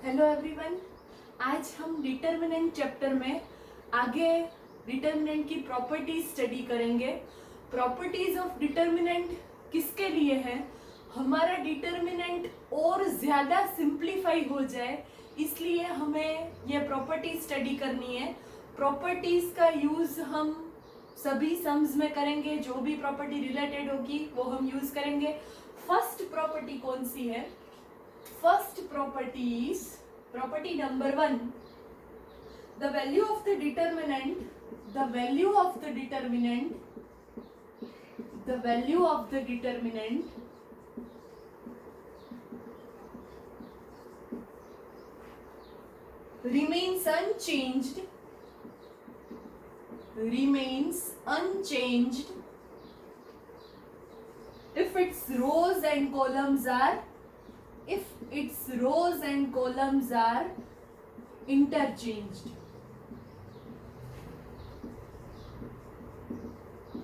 Hello everyone. आज हम determinant chapter में आगे डिटर्मिनेंट की प्रॉपर्टीज स्टडी करेंगे। प्रॉपर्टीज ऑफ डिटर्मिनेंट किसके लिए है? हमारा डिटर्मिनेंट और ज़्यादा सिंप्लीफाई हो जाए, इसलिए हमें ये प्रॉपर्टीज स्टडी करनी है। प्रॉपर्टीज का यूज़ हम सभी सम्स में करेंगे, जो भी प्रॉपर्टी रिलेटेड होगी वो हम यूज़ करेंगे। फर्स्ट प्रॉपर्टी कौन सी है? First property is property number 1. The value of the determinant, the value of the determinant, the value of the determinant remains unchanged, remains unchanged if its rows and columns are, if its rows and columns are interchanged.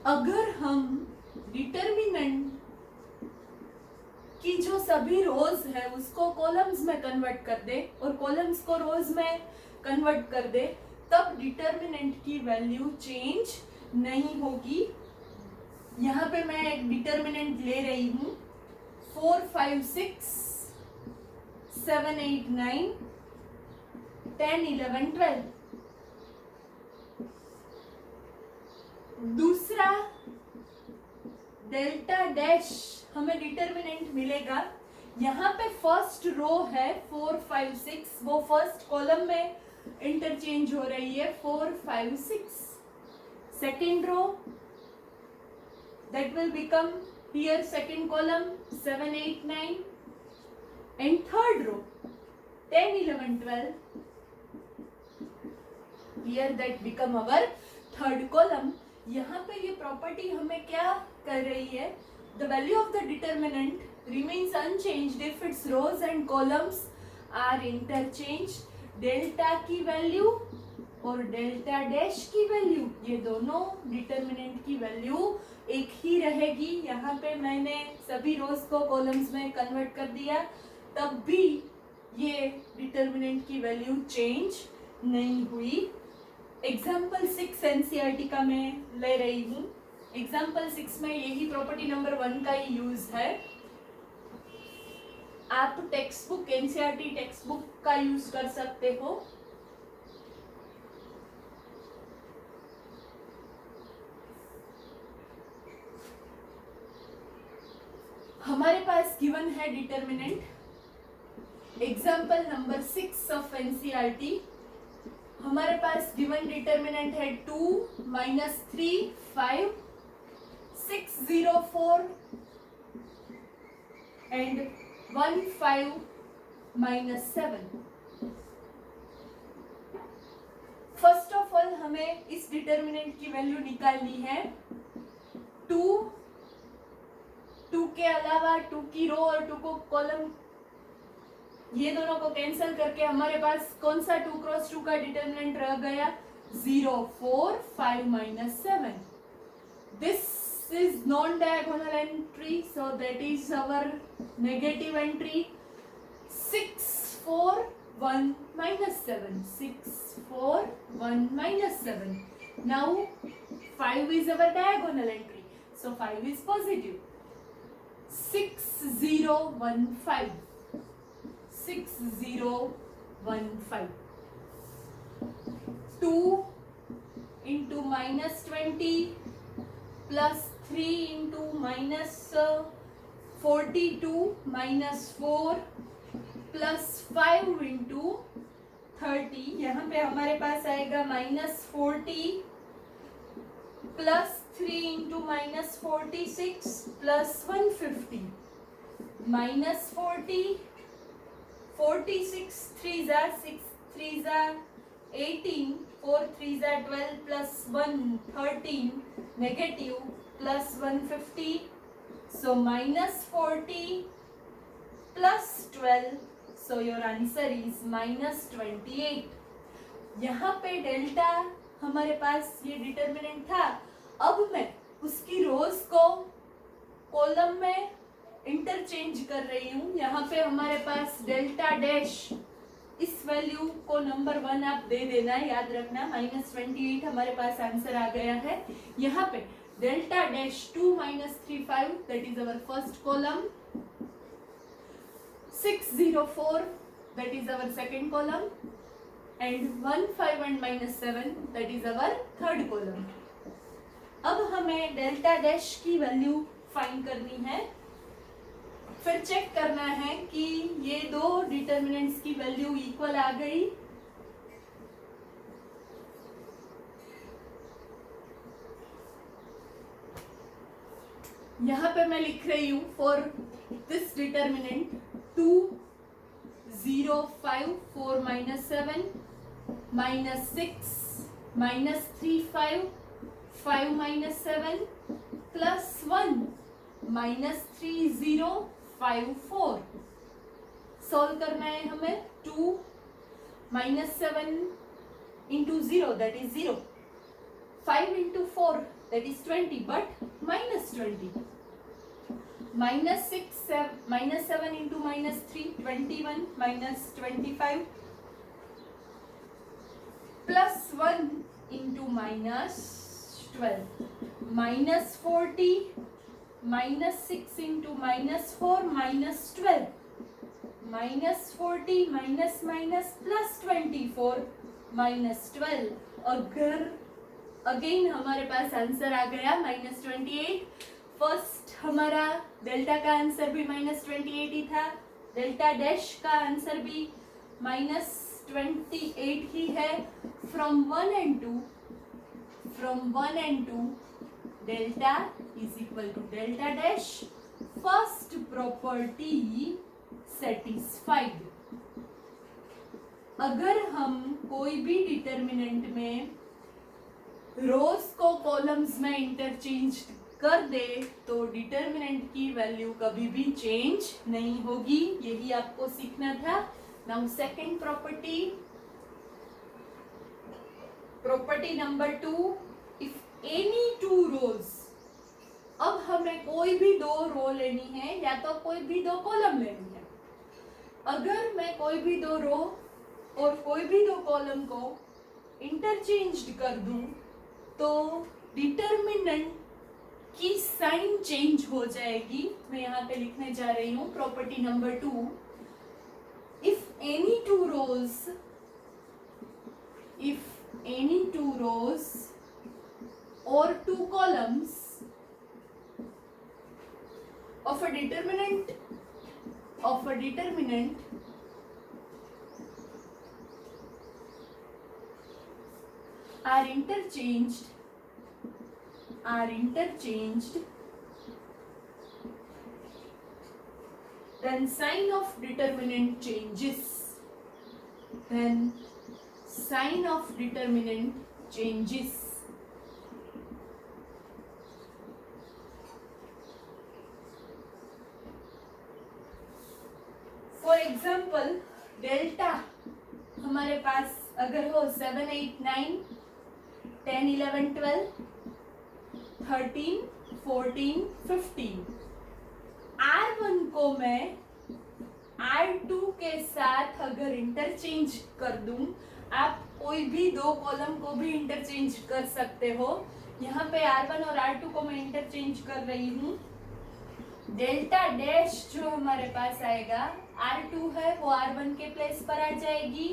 अगर हम determinant की जो सभी रोज है उसको columns में convert कर दे और कॉलम्स को रोज में कन्वर्ट कर दे, तब डिटर्मिनेंट की वैल्यू चेंज नहीं होगी। यहाँ पे मैं एक डिटर्मिनेंट ले रही हूँ 4, 5, 6, 7, 8, 9, 10, 11, 12। दूसरा डेल्टा डैश हमें डिटर्मिनेंट मिलेगा। यहाँ पे फर्स्ट रो है 4, 5, 6, वो फर्स्ट कॉलम में इंटरचेंज हो रही है 4, 5, 6। Second row that will become here second column 7, 8, 9, and third row 10, 11, 12, here that become our third column। यहाँ पे ये प्रॉपर्टी हमें क्या कर रही है? The value of the determinant remains unchanged if its rows and columns are interchanged। Delta की value और डेल्टा डैश की वैल्यू, ये दोनों डिटर्मिनेंट की वैल्यू एक ही रहेगी। यहाँ पे मैंने सभी रोज को कॉलम्स में कन्वर्ट कर दिया, तब भी ये डिटर्मिनेंट की वैल्यू चेंज नहीं हुई। एग्जाम्पल 6 एनसीईआरटी का मैं ले रही हूँ। एग्जाम्पल 6 में यही प्रॉपर्टी नंबर 1 का ही यूज है। आप text book, NCERT text book का यूज कर सकते हो। हमारे पास गिवन है determinant example number 6 of NCERT. हमारे पास गिवन डिटर्मिनेंट है 2, -3, 5, 6, 0, 4 एंड 1, 5, -7। फर्स्ट ऑफ ऑल हमें इस डिटर्मिनेंट की वैल्यू निकालनी है। 2 के अलावा 2 की रो और 2 को कॉलम, ये दोनों को कैंसिल करके हमारे पास कौन सा 2 क्रॉस 2 का डिटर्मिनेंट रह गया? 0, 4, 5, -7। This is non diagonal entry, so that is our negative entry. 6, 4, 1, -7, 6, 4, 1, -7। Now 5 is our diagonal entry, so 5 is positive। 6, 0, 1, 5, 6, 0, 1, 5। 2 into -20 plus 3 into -42 -4 plus 5 into 30। यहाँ पे हमारे पास आएगा -40 plus 3 into -46 plus 150 -40, 46, 3s are 6, 3s are 18, 4 3s are 12 plus 1 13 negative plus 150, so -40 plus 12, so your answer is -28। यहाँ पे delta हमारे पास ये determinant था। अब मैं उसकी रोज को कॉलम में इंटरचेंज कर रही हूँ। यहाँ पे हमारे पास डेल्टा डैश इस वैल्यू को नंबर 1 आप दे देना, याद रखना -28 हमारे पास आंसर आ गया है। यहाँ पे delta dash 2 -35 that is our first column, 604 that is our second column, and 1 5 and -7 that is our third column. अब हमें डेल्टा डैश की वैल्यू फाइंड करनी है, फिर चेक करना है कि ये दो डिटर्मिनेंट्स की वैल्यू इक्वल आ गई। यहाँ पे मैं लिख रही हूँ फॉर दिस डिटर्मिनेंट 2 0 5 4 -7 -6 -3 5 5 -7 +1 -3 0 5 4। सॉल्व करना है हमें। 2 -7 into 0 that is 0, 5 into 4 that is 20 but -20, -7 into -3 21 -25 +1 into -12 -40 -6 into -4 -12 -40 +24 -12। अगर अगेन हमारे पास आंसर आ गया -28। फर्स्ट हमारा डेल्टा का आंसर भी -28 ही था, डेल्टा डैश का आंसर भी -28 ही है। From 1 and 2 delta is equal to delta dash, first property satisfied. अगर हम कोई भी डिटर्मिनेंट में रोज को कॉलम्स में इंटरचेंज कर दे तो डिटर्मिनेंट की वैल्यू कभी भी चेंज नहीं होगी, यही आपको सीखना था। Now second property number 2, if any 2 रोज, अब हमें कोई भी 2 रो लेनी है या तो कोई भी 2 कॉलम लेनी है। अगर मैं कोई भी 2 रो और कोई भी 2 कॉलम को इंटरचेंज कर दूं तो डिटर्मिनेंट की साइन चेंज हो जाएगी। मैं यहाँ पे लिखने जा रही हूँ property number 2, if any 2 rows or 2 columns of a determinant are interchanged, then sign of determinant changes. For example delta हमारे पास अगर हो 7 8 9 10 11 12 13 14 15, R1 को मैं R2 के साथ अगर इंटरचेंज कर दूं, आप कोई भी 2 कॉलम को भी इंटरचेंज कर सकते हो। यहाँ पे R1 और R2 को मैं इंटरचेंज कर रही हूँ। डेल्टा डैश जो हमारे पास आएगा, R2 है वो R1 के प्लेस पर आ जाएगी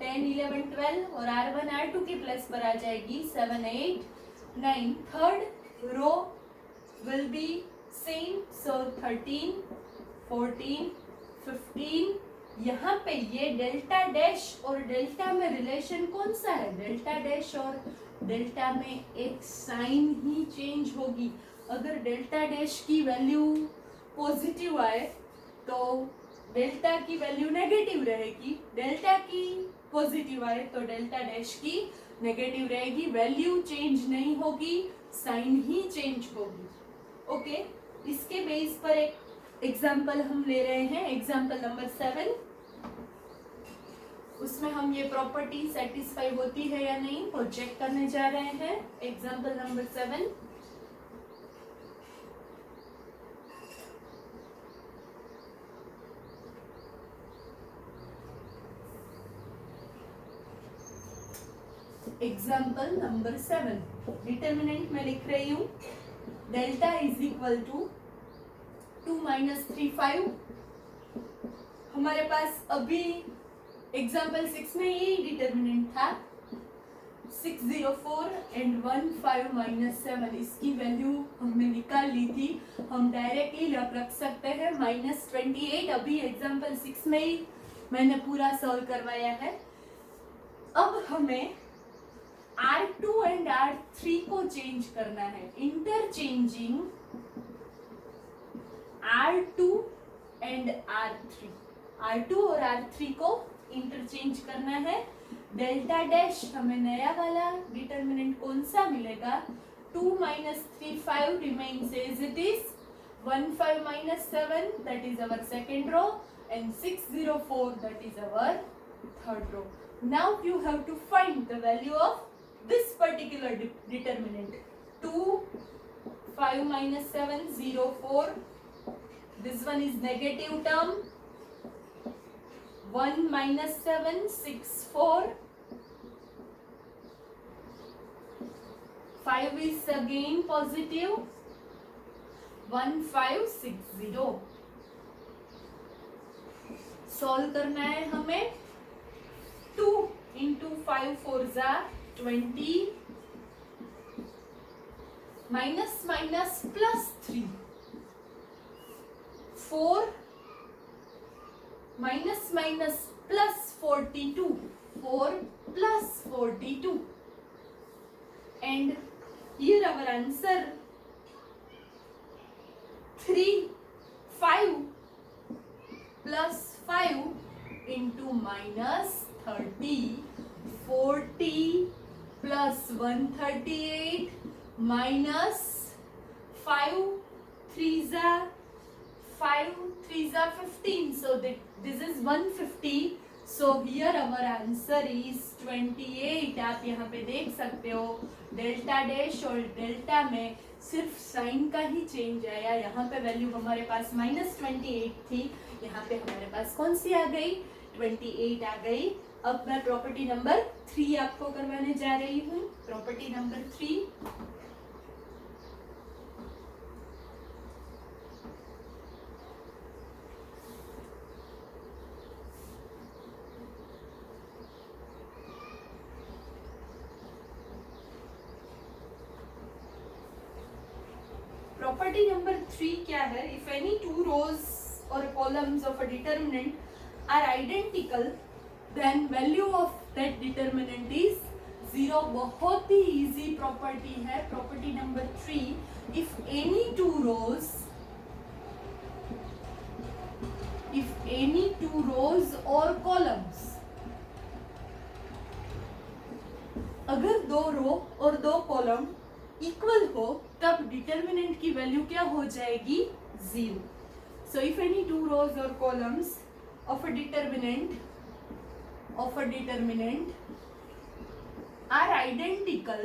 10 11 12 और R1 R2 के प्लेस पर आ जाएगी 7 8 9। Third row will be same, so 13 14 15। यहाँ पे ये डेल्टा डैश और डेल्टा में रिलेशन कौन सा है? डेल्टा डैश और डेल्टा में एक साइन ही चेंज होगी। अगर डेल्टा डैश की वैल्यू पॉजिटिव आए तो डेल्टा की वैल्यू नेगेटिव रहेगी, डेल्टा की पॉजिटिव आए तो डेल्टा डैश की नेगेटिव रहेगी। वैल्यू चेंज नहीं होगी, साइन ही चेंज होगी। ओके, इसके बेस पर एक एग्जाम्पल हम ले रहे हैं, एग्जाम्पल नंबर 7। उसमें हम ये प्रॉपर्टी सेटिस्फाई होती है या नहीं वो चेक करने जा रहे हैं। Example number 7, example number 7, determinant में लिख रही हूँ डेल्टा इज इक्वल टू 2 - 3 5। हमारे पास अभी एग्जाम्पल 6 में यही डिटर्मिनेंट था 604 एंड 1 5 - 7, इसकी वैल्यू हमने निकाल ली थी। हम डायरेक्टली रख सकते हैं -28। अभी एग्जाम्पल 6 में ही मैंने पूरा सॉल्व करवाया है। अब हमें R2 एंड R3 को चेंज करना है, interchanging R2 and R3, R2 और R3 को इंटरचेंज करना है। डेल्टा डैश हमें नया वाला डिटर्मिनेंट कौन सा मिलेगा, 2 - 3 5 remains as it is, 1 5 - 7 that is our second row and 604 that is our third row. Now you have to find the value of this particular determinant. 2 5 - 7 0 4, this one is negative term, 1 - 7 6 4, 5 is again positive, 1 5 6 0। Solve करना है हमें। 2 × 5 4 20, minus minus plus 3, 4 minus minus plus 42, 4 plus 42, and here our answer 3 5 plus 5 into minus 30, 40 plus 138 minus 5 3s are 5 3s are 15, so that this is 150. So here our answer is 28. आप यहाँ पे देख सकते हो delta dash और delta में सिर्फ sign का ही चेंज आया। यहाँ पे वैल्यू हमारे पास -28 थी, यहाँ पे हमारे पास कौन सी आ गई, 28 आ गई। अब मैं प्रॉपर्टी नंबर 3 आपको करवाने जा रही हूँ। प्रॉपर्टी नंबर 3, प्रॉपर्टी नंबर 3 क्या है, if any two rows or columns of a determinant are identical then value of that determinant is 0। बहुत ही इजी प्रॉपर्टी है। Property number 3, if any two rows or columns, अगर 2 रो और 2 column equal हो तब determinant की वैल्यू क्या हो जाएगी, 0। So if any two rows or columns of a determinant are identical,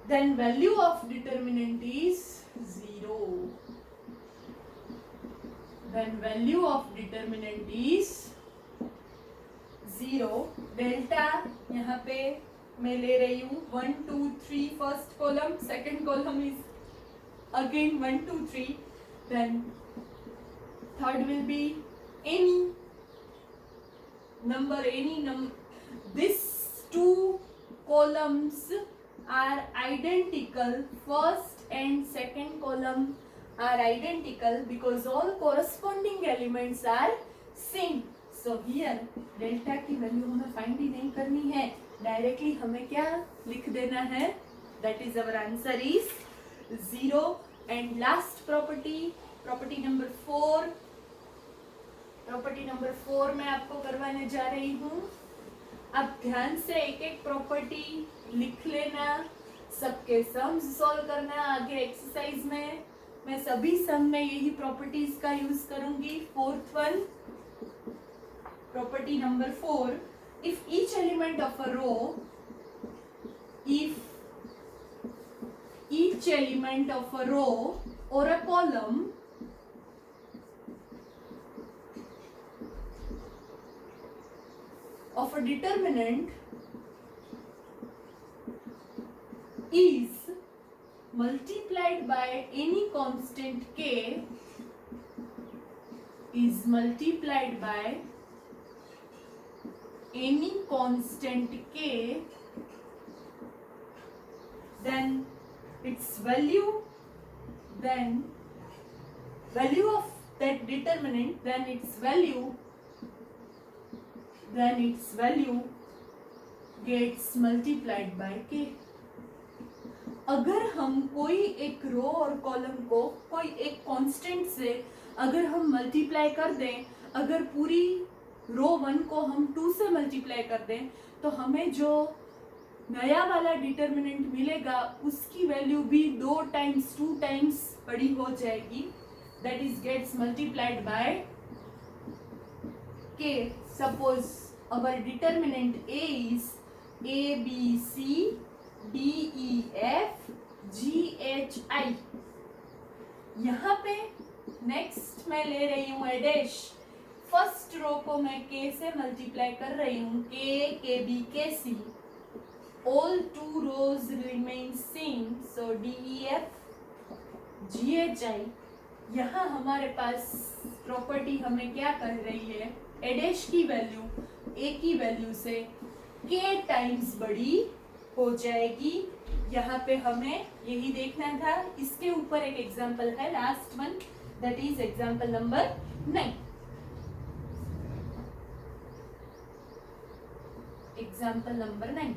then value of determinant is 0. Then value of determinant is 0. Delta यहाँ पे मैं ले रही हूँ 1 2 3 first column, second column is again 1 2 3, then third will be any number. These two columns are identical, first and second column are identical because all corresponding elements are same. So here delta की value हमें find ही नहीं करनी है, directly हमें क्या लिख देना है, that is our answer is 0. And last property number 4, property number 4 मैं आपको करवाने जा रही हूँ। आप ध्यान से एक एक प्रॉपर्टी लिख लेना, सबके सम्स सॉल्व करना। आगे एक्सरसाइज में मैं सभी सम में यही प्रॉपर्टीज का यूज करूंगी। Fourth one, property number 4, if each element of a row, if each element of a row or a column a determinant is multiplied by any constant k is multiplied by any constant k, then its value of that determinant, then its value gets multiplied by k. अगर हम कोई एक रो और column को कोई एक constant से अगर हम मल्टीप्लाई कर दें, अगर पूरी रो 1 को हम 2 से मल्टीप्लाई कर दें, तो हमें जो नया वाला डिटर्मिनेंट मिलेगा उसकी वैल्यू भी 2 टाइम्स बड़ी हो जाएगी. That is gets multiplied by k. Suppose our determinant a is a b c d e f g h i. यहाँ पे नेक्स्ट मैं ले रही हूँ a डैश. फर्स्ट रो को मैं k से मल्टीप्लाई कर रही हूँ, k k b k c. All 2 rows remain same, so d e f g h i. यहाँ हमारे पास प्रॉपर्टी हमें क्या कर रही है, a डैश की वैल्यू a की वैल्यू से k टाइम्स बड़ी हो जाएगी. यहाँ पे हमें यही देखना था. इसके ऊपर एक एग्जाम्पल है, last one, that is example number 9. Example number 9.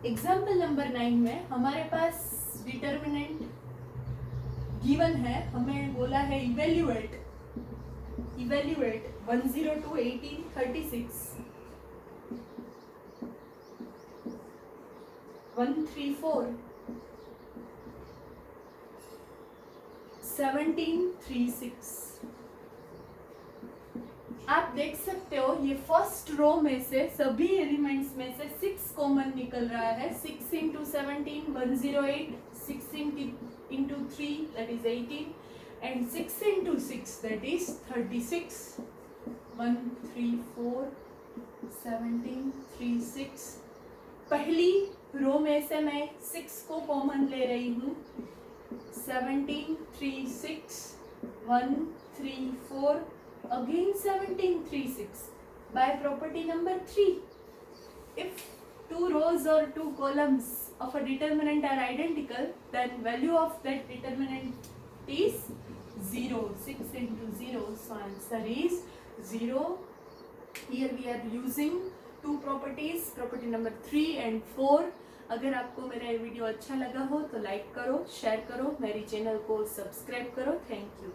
Example number 9 में हमारे पास डिटर्मिनेंट गिवन है. हमें बोला है इवेल्युएट 10 to 18 36 134 17 36. आप देख सकते हो ये फर्स्ट रो में से सभी एलिमेंट्स में से 6 कॉमन निकल रहा है. 6 into 17 108, 6 into 3 that is 18, and 6 into 6 that is 36. 1 3 4 17 3 6. पहली रो में से मैं 6 को कॉमन ले रही हूँ. 17 3 6 1 3 4 again 17 3 6. by property number 3, if 2 rows or 2 columns of a determinant are identical, then value of that determinant is 0. 6 into 0, so answer is 0. Here we are using 2 properties, property number 3 and 4. अगर आपको मेरा ये video अच्छा लगा हो तो like करो, share करो, मेरी चैनल को सब्सक्राइब करो. Thank you.